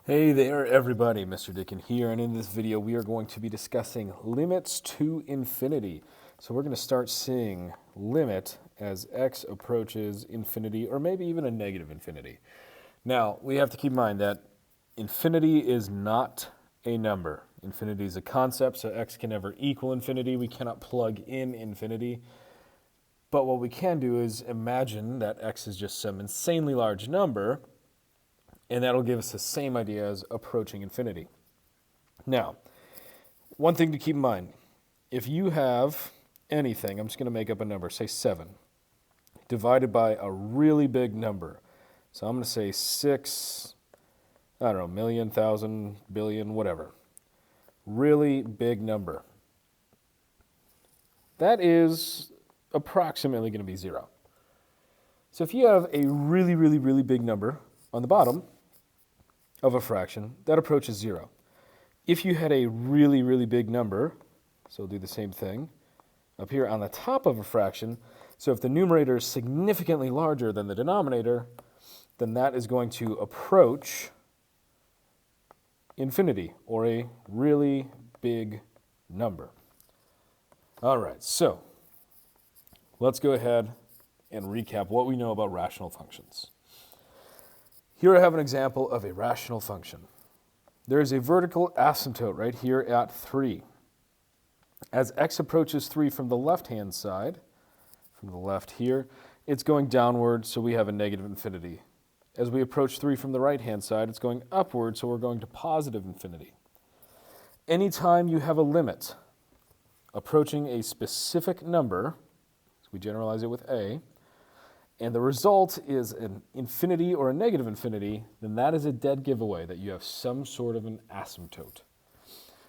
Hey there everybody, Mr. Dickin here, and in this video we are going to be discussing limits to infinity. So we're going to start seeing limit as x approaches infinity, or maybe even a negative infinity. Now, we have to keep in mind that infinity is not a number. Infinity is a concept, so x can never equal infinity. We cannot plug in infinity. But what we can do is imagine that x is just some insanely large number, and that'll give us the same idea as approaching infinity. Now, one thing to keep in mind, if you have anything, I'm just going to make up a number, say 7, divided by a really big number. So I'm going to say 6, I don't know, million, thousand, billion, whatever. Really big number. That is approximately going to be 0. So if you have a really big number on the bottom of a fraction, that approaches 0. If you had a really big number, so we'll do the same thing, up here on the top of a fraction, so if the numerator is significantly larger than the denominator, then that is going to approach infinity, or a really big number. All right, so let's go ahead and recap what we know about rational functions. Here I have an example of a rational function. There is a vertical asymptote right here at 3. As x approaches 3 from the left-hand side, from the left here, it's going downward, so we have a negative infinity. As we approach 3 from the right-hand side, it's going upward, so we're going to positive infinity. Anytime you have a limit approaching a specific number, so we generalize it with a, and the result is an infinity or a negative infinity, then that is a dead giveaway that you have some sort of an asymptote.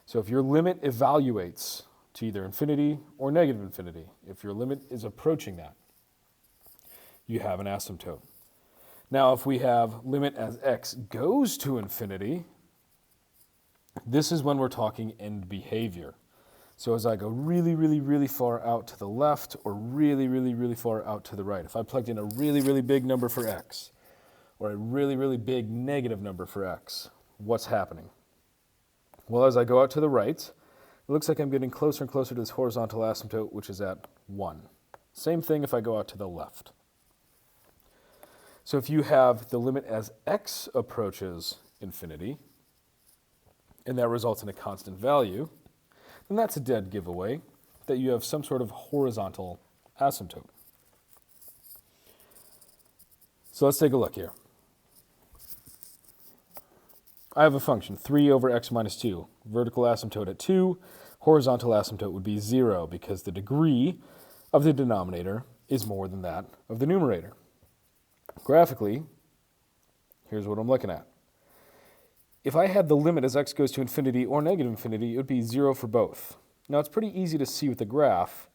So if your limit evaluates to either infinity or negative infinity, if your limit is approaching that, you have an asymptote. Now, if we have limit as x goes to infinity, this is when we're talking end behavior. So as I go really far out to the left, or really far out to the right, if I plugged in a really big number for x, or a really big negative number for x, what's happening? Well, as I go out to the right, it looks like I'm getting closer and closer to this horizontal asymptote, which is at 1. Same thing if I go out to the left. So if you have the limit as x approaches infinity, and that results in a constant value, then that's a dead giveaway that you have some sort of horizontal asymptote. So let's take a look here. I have a function, 3 over x minus 2. Vertical asymptote at 2. Horizontal asymptote would be 0 because the degree of the denominator is more than that of the numerator. Graphically, here's what I'm looking at. If I had the limit as x goes to infinity or negative infinity, it would be 0 for both. Now, it's pretty easy to see with the graph,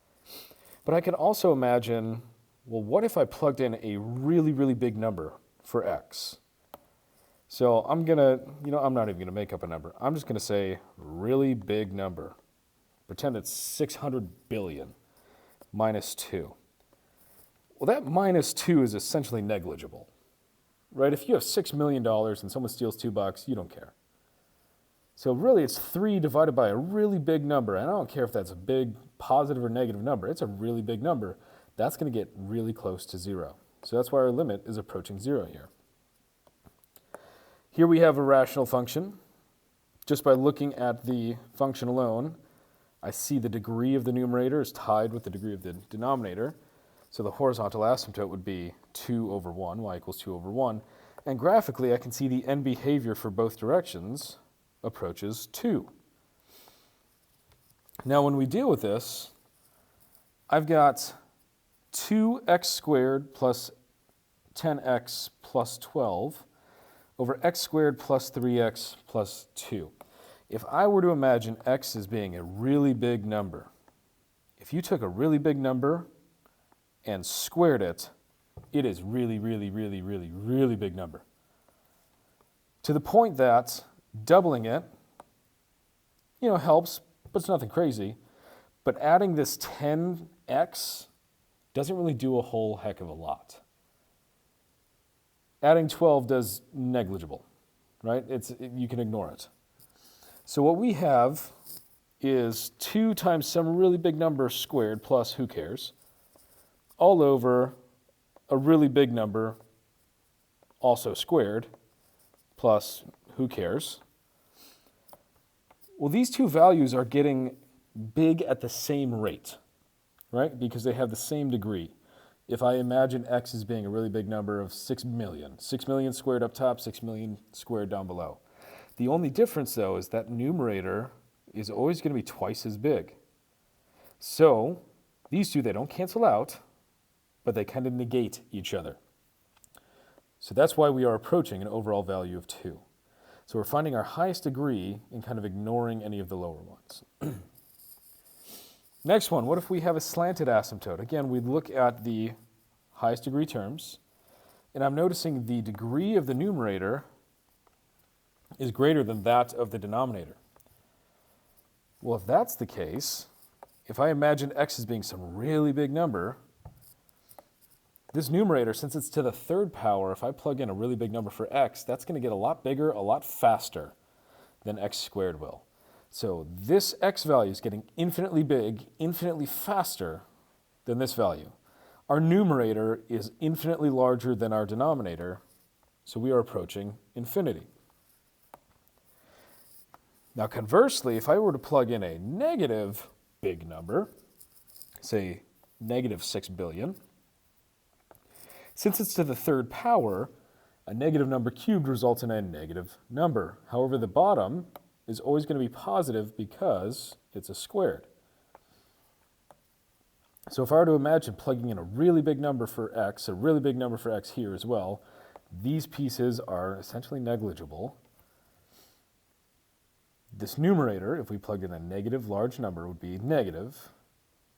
but I can also imagine, well, what if I plugged in a really big number for x? So I'm not even going to make up a number. I'm just going to say really big number. Pretend it's 600 billion minus 2. Well, that minus 2 is essentially negligible. Right? If you have $6 million and someone steals $2, you don't care. So really it's 3 divided by a really big number. And I don't care if that's a big positive or negative number. It's a really big number. That's going to get really close to 0. So that's why our limit is approaching 0 here. Here we have a rational function. Just by looking at the function alone, I see the degree of the numerator is tied with the degree of the denominator. So the horizontal asymptote would be 2 over 1, y equals 2 over 1. And graphically, I can see the end behavior for both directions approaches 2. Now, when we deal with this, I've got 2x squared plus 10x plus 12 over x squared plus 3x plus 2. If I were to imagine x as being a really big number, if you took a really big number and squared it, it is really big number. To the point that doubling it, helps, but it's nothing crazy. But adding this 10x doesn't really do a whole heck of a lot. Adding 12 does negligible, right? You can ignore it. So what we have is 2 times some really big number squared plus who cares, all over a really big number also squared plus who cares. Well, these two values are getting big at the same rate, right? Because they have the same degree. If I imagine x as being a really big number of 6 million squared up top, 6 million squared down below. The only difference, though, is that numerator is always going to be twice as big. So these two, they don't cancel out, but they kind of negate each other. So that's why we are approaching an overall value of 2. So we're finding our highest degree and kind of ignoring any of the lower ones. Next one, what if we have a slanted asymptote? Again, we look at the highest degree terms, and I'm noticing the degree of the numerator is greater than that of the denominator. Well, if that's the case, if I imagine x as being some really big number, this numerator, since it's to the 3rd power, if I plug in a really big number for x, that's going to get a lot bigger, a lot faster than x squared will. So this x value is getting infinitely big, infinitely faster than this value. Our numerator is infinitely larger than our denominator, so we are approaching infinity. Now conversely, if I were to plug in a negative big number, say negative 6 billion, since it's to the 3rd power, a negative number cubed results in a negative number. However, the bottom is always going to be positive because it's a squared. So if I were to imagine plugging in a really big number for x, a really big number for x here as well, these pieces are essentially negligible. This numerator, if we plugged in a negative large number, would be negative.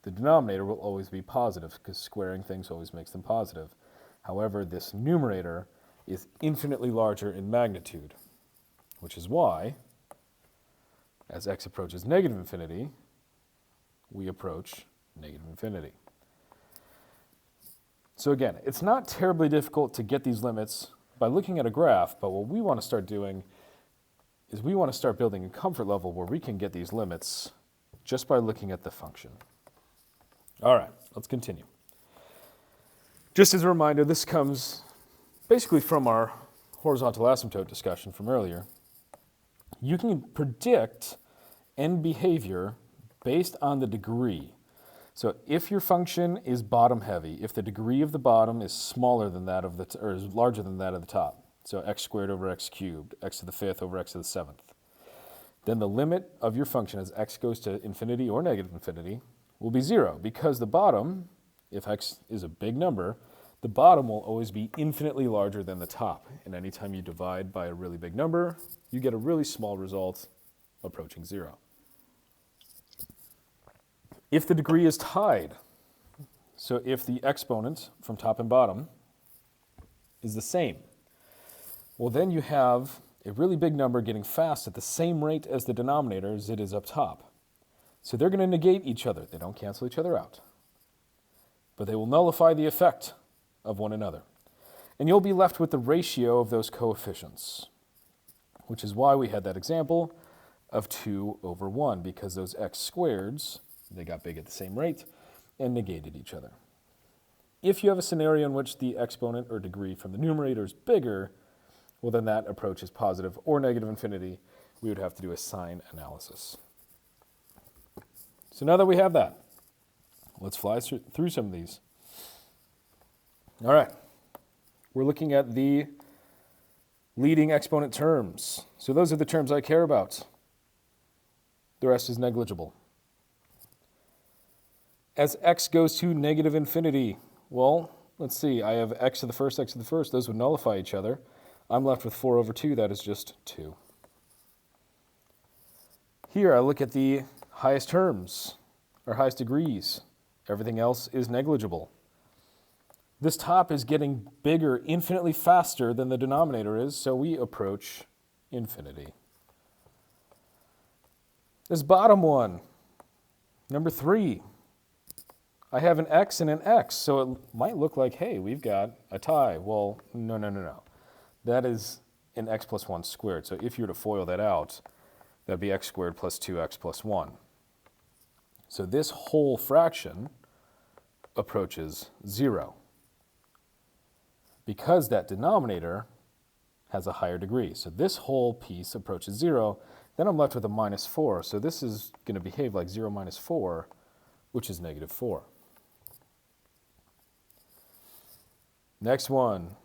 The denominator will always be positive because squaring things always makes them positive. However, this numerator is infinitely larger in magnitude, which is why, as x approaches negative infinity, we approach negative infinity. So again, it's not terribly difficult to get these limits by looking at a graph, but what we want to start doing is we want to start building a comfort level where we can get these limits just by looking at the function. All right, let's continue. Just as a reminder, this comes basically from our horizontal asymptote discussion from earlier. You can predict end behavior based on the degree. So if your function is bottom heavy, if the degree of the bottom is smaller than that of or is larger than that of the top, so x squared over x cubed, x to the 5th over x to the 7th, then the limit of your function as x goes to infinity or negative infinity will be 0, because the bottom, if x is a big number, the bottom will always be infinitely larger than the top. And anytime you divide by a really big number, you get a really small result approaching 0. If the degree is tied, so if the exponent from top and bottom is the same, well then you have a really big number getting fast at the same rate as the denominator as it is up top. So they're going to negate each other. They don't cancel each other out. But they will nullify the effect of one another. And you'll be left with the ratio of those coefficients, which is why we had that example of 2 over 1, because those x squareds, they got big at the same rate and negated each other. If you have a scenario in which the exponent or degree from the numerator is bigger, well then that approach is positive or negative infinity. We would have to do a sign analysis. So now that we have that, let's fly through some of these. All right, we're looking at the leading exponent terms. So those are the terms I care about. The rest is negligible. As x goes to negative infinity, well, let's see, I have x to the first, x to the first. Those would nullify each other. I'm left with 4 over 2. That is just 2. Here I look at the highest terms, or highest degrees. Everything else is negligible. This top is getting bigger infinitely faster than the denominator is, so we approach infinity. This bottom one, number 3, I have an x and an x, so it might look like, hey, we've got a tie. Well, no. That is an x plus 1 squared. So if you were to FOIL that out, that'd be x squared plus 2x plus 1. So this whole fraction approaches 0 because that denominator has a higher degree. So this whole piece approaches 0. Then I'm left with a minus 4. So this is going to behave like 0 minus 4, which is negative 4. Next one.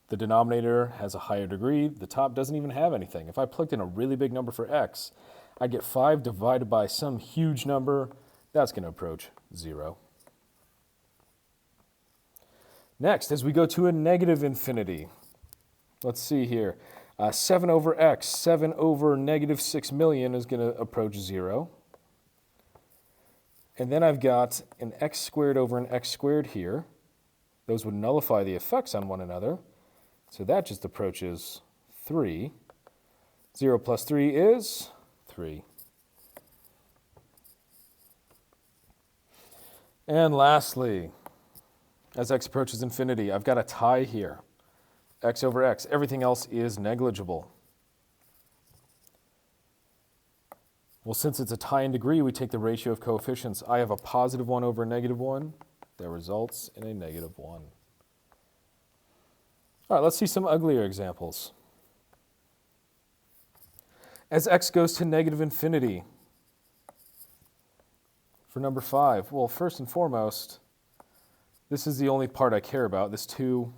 The denominator has a higher degree. The top doesn't even have anything. If I plugged in a really big number for x, I get 5 divided by some huge number. That's going to approach 0. Next, as we go to a negative infinity, let's see here. 7 over x, 7 over negative 6 million is going to approach 0. And then I've got an x squared over an x squared here. Those would nullify the effects on one another. So that just approaches 3. 0 plus 3 is 3. And lastly, as x approaches infinity, I've got a tie here. X over x. Everything else is negligible. Well, since it's a tie in degree, we take the ratio of coefficients. I have a positive 1 over a negative 1. That results in a negative 1. All right, let's see some uglier examples. As x goes to negative infinity, for number 5, well, first and foremost, this is the only part I care about. This 2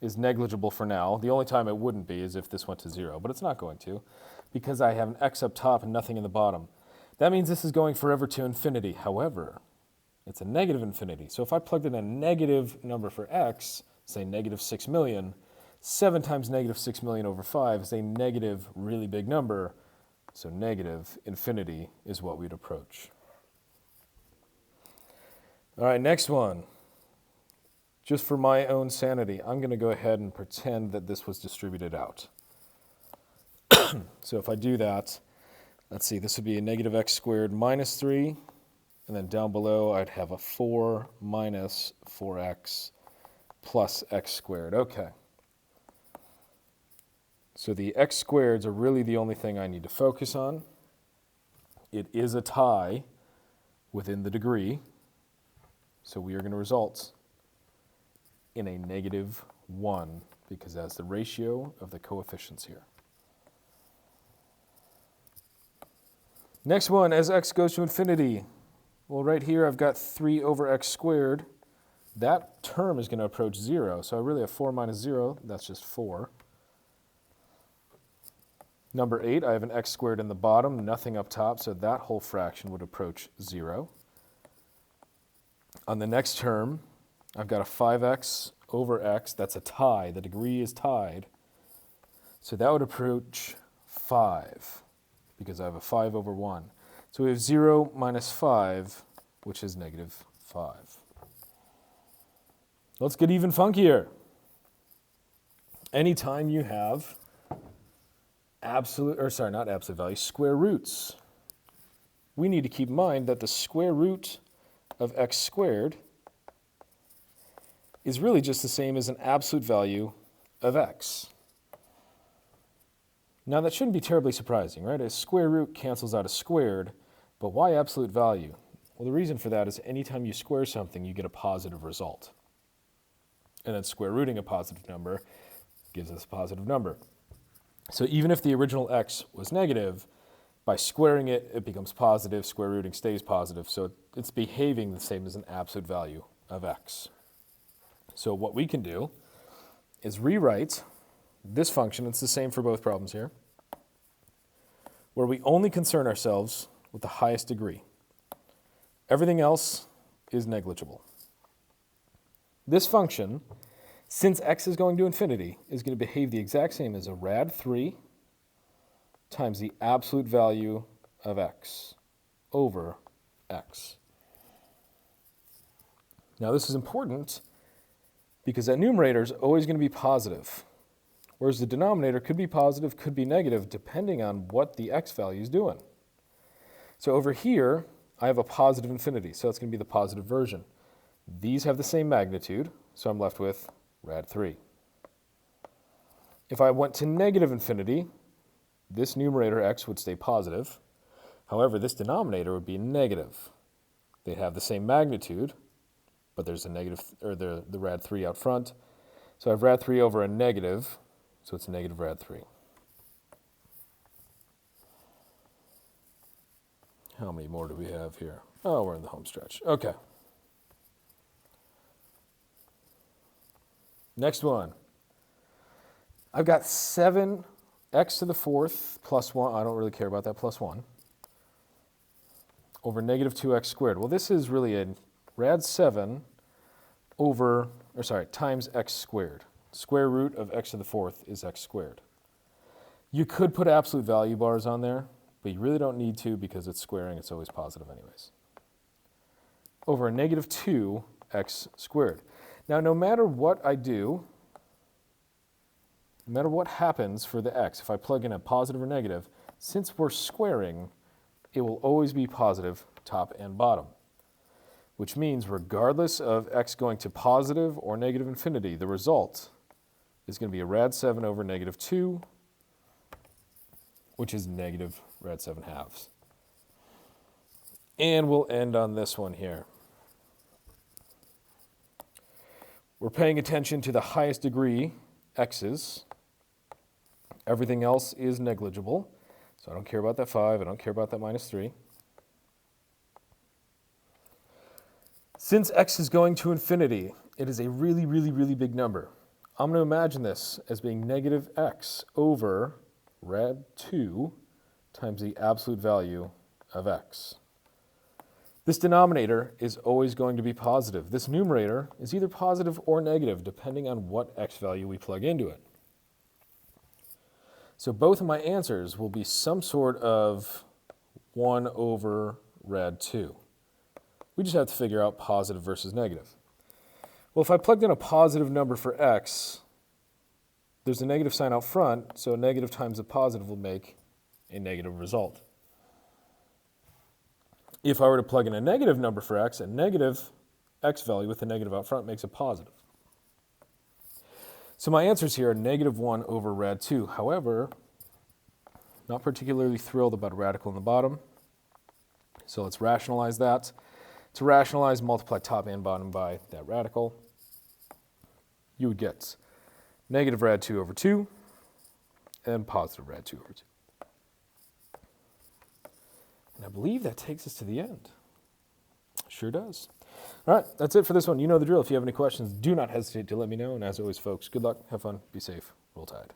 is negligible for now. The only time it wouldn't be is if this went to 0, but it's not going to because I have an x up top and nothing in the bottom. That means this is going forever to infinity. However, it's a negative infinity. So if I plugged in a negative number for x, say negative 6 million, 7 times negative 6 million over 5 is a negative really big number. So negative infinity is what we'd approach. All right, next one. Just for my own sanity, I'm going to go ahead and pretend that this was distributed out. So if I do that, let's see, this would be a negative x squared minus 3. And then down below, I'd have a 4 minus 4x plus x squared. Okay. So the x squareds are really the only thing I need to focus on. It is a tie within the degree. So we are going to result in a negative 1 because that's the ratio of the coefficients here. Next one, as x goes to infinity. Well, right here I've got 3 over x squared. That term is going to approach 0, so I really have 4 minus 0. That's just 4. Number 8, I have an x squared in the bottom, nothing up top, so that whole fraction would approach 0. On the next term, I've got a 5x over x. That's a tie. The degree is tied. So that would approach 5 because I have a 5 over 1. So we have 0 minus 5, which is negative 5. Let's get even funkier. Anytime you have square roots, we need to keep in mind that the square root of x squared is really just the same as an absolute value of x. Now that shouldn't be terribly surprising, right? A square root cancels out a squared, but why absolute value? Well, the reason for that is anytime you square something, you get a positive result. And then square rooting a positive number gives us a positive number. So even if the original x was negative, by squaring it, it becomes positive. Square rooting stays positive. So it's behaving the same as an absolute value of x. So what we can do is rewrite this function. It's the same for both problems here, where we only concern ourselves with the highest degree. Everything else is negligible. This function, since x is going to infinity, is going to behave the exact same as a rad 3 times the absolute value of x over x. Now this is important because that numerator is always going to be positive, whereas the denominator could be positive, could be negative, depending on what the x value is doing. So over here, I have a positive infinity, so it's going to be the positive version. These have the same magnitude, so I'm left with rad 3. If I went to negative infinity, this numerator x would stay positive. However, this denominator would be negative. They'd have the same magnitude, but there's a negative, or the rad 3 out front. So I have rad 3 over a negative, so it's negative rad 3. How many more do we have here? Oh, we're in the home stretch. Okay. Next one. I've got 7x to the 4th plus 1. I don't really care about that, plus 1. Over negative 2x squared. Well, this is really a rad 7 over, or sorry, times x squared. Square root of x to the 4th is x squared. You could put absolute value bars on there, but you really don't need to because it's squaring. It's always positive anyways. Over a negative 2x squared. Now, no matter what I do, no matter what happens for the x, if I plug in a positive or negative, since we're squaring, it will always be positive top and bottom, which means regardless of x going to positive or negative infinity, the result is going to be a rad 7 over negative 2, which is negative rad 7 halves. And we'll end on this one here. We're paying attention to the highest degree x's. Everything else is negligible. So I don't care about that 5. I don't care about that minus 3. Since x is going to infinity, it is a really, really, really big number. I'm going to imagine this as being negative x over rad 2 times the absolute value of x. This denominator is always going to be positive. This numerator is either positive or negative, depending on what x value we plug into it. So both of my answers will be some sort of 1 over rad 2. We just have to figure out positive versus negative. Well, if I plugged in a positive number for x, there's a negative sign out front, so a negative times a positive will make a negative result. If I were to plug in a negative number for x, a negative x value with a negative out front makes a positive. So my answers here are negative 1 over rad 2. However, not particularly thrilled about a radical in the bottom. So let's rationalize that. To rationalize, multiply top and bottom by that radical. You would get negative rad 2 over 2 and positive rad 2 over 2. And I believe that takes us to the end. Sure does. All right, that's it for this one. You know the drill. If you have any questions, do not hesitate to let me know. And as always, folks, good luck, have fun, be safe, roll tide.